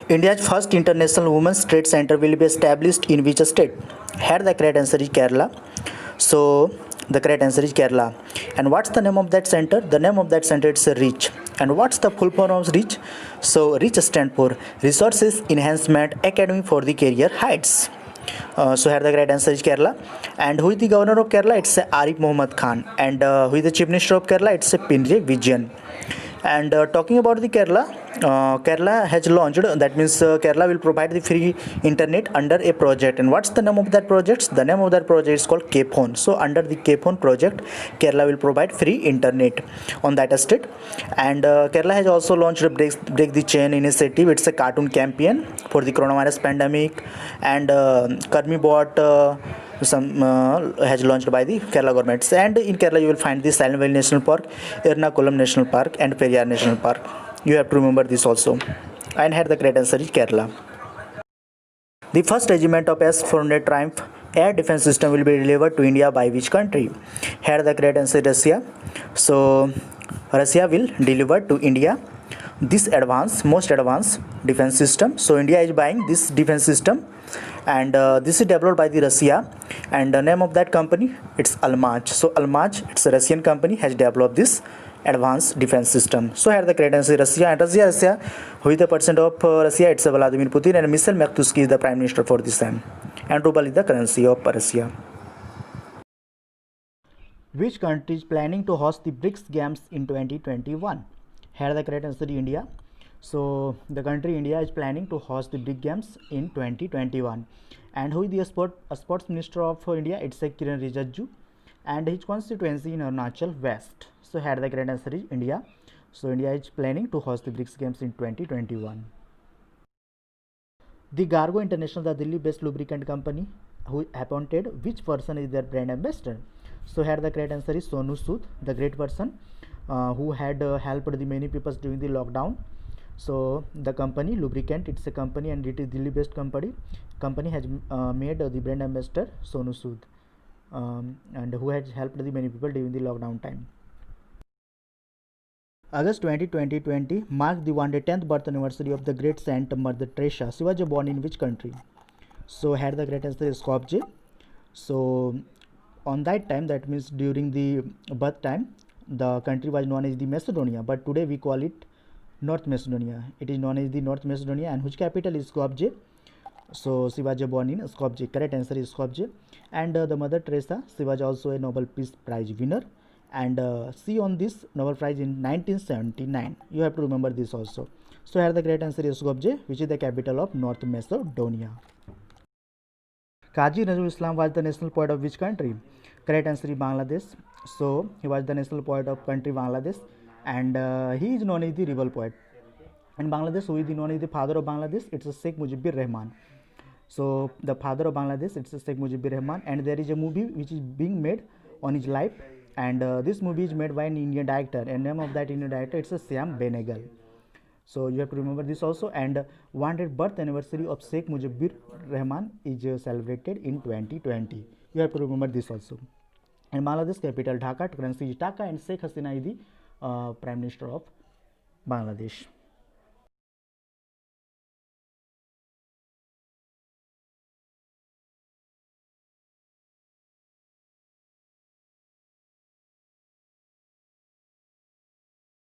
India's first international women's trade center will be established in which state? Here the correct answer is Kerala. So the correct answer is Kerala. And what's the name of that center? The name of that center is REACH. And what's the full form of REACH? So REACH stands for Resources Enhancement Academy for the Career Heights. So here the correct answer is Kerala. And who is the governor of Kerala? It's Arif Mohammad Khan. And who is the chief minister of Kerala? It's Pinarayi Vijayan. And talking about the Kerala has launched, that means Kerala will provide the free internet under a project. And what's the name of that project? The name of that project is called KPhone. So under the KPhone project, Kerala will provide free internet on that state. And Kerala has also launched a Break the Chain initiative. It's a cartoon campaign for the coronavirus pandemic. And Karmi Bot has launched by the Kerala government. And in Kerala you will find the Silent Valley National Park, Ernakulam National Park and Periyar National Park. You have to remember this also. And here the correct answer is Kerala. The first regiment of S-400 Triumph air defense system will be delivered to India by which country? Here the correct answer is Russia. So Russia will deliver to India this most advanced defense system. So India is buying this defense system, and this is developed by the Russia, and the name of that company, it's Almaz. So Almaz, it's a Russian company, has developed this advanced defense system. So here the correct answer is Russia. And Russia, who is the president of Russia? It's Vladimir Putin, and Michel Makhtuski is the prime minister for this time, and ruble is the currency of Russia. Which country is planning to host the BRICS Games in 2021? Here the correct answer is India. So the country India is planning to host the BRICS Games in 2021. And who is the sports minister of India? It's Kiran Rijiju, and his constituency in Arunachal West. So here the correct answer is India. So India is planning to host the BRICS Games in 2021. The Gargo International, the Delhi-based lubricant company, who appointed which person is their brand ambassador? So here the correct answer is Sonu Sood, the great person who had helped the many people during the lockdown. So the company lubricant, it's a company, and it is Delhi-based company has made the brand ambassador Sonu Sood, and who has helped the many people during the lockdown time. August 2020 marked the 110th birth anniversary of the great Saint Mother Teresa. She was born in which country? So here the great answer is Skopje. So on that time, that means during the birth time, the country was known as the Macedonia, but today we call it North Macedonia. It is known as the North Macedonia, and whose capital is Skopje. So she was born in Skopje. Correct answer is Skopje. And the Mother Teresa, she was also a Nobel Peace Prize winner, and she won this Nobel Prize in 1979. You have to remember this also. So here the correct answer is Skopje, which is the capital of North Macedonia. Kazi Nazrul Islam was the national poet of which country? Correct answer is Bangladesh. So he was the national poet of country Bangladesh, and he is known as the rebel poet. In Bangladesh, who is known as the father of Bangladesh? It's Sheikh Mujibur Rahman. So the father of Bangladesh, it's Sheikh Mujibur Rahman, and there is a movie which is being made on his life, and this movie is made by an Indian director, and name of that Indian director, it's Shyam Benegal. So you have to remember this also. And 100th birth anniversary of Sheikh Mujibur Rahman is celebrated in 2020. You have to remember this also. And Bangladesh capital Dhaka, currency is Taka, and Sheikh Hasina is the Prime Minister of Bangladesh.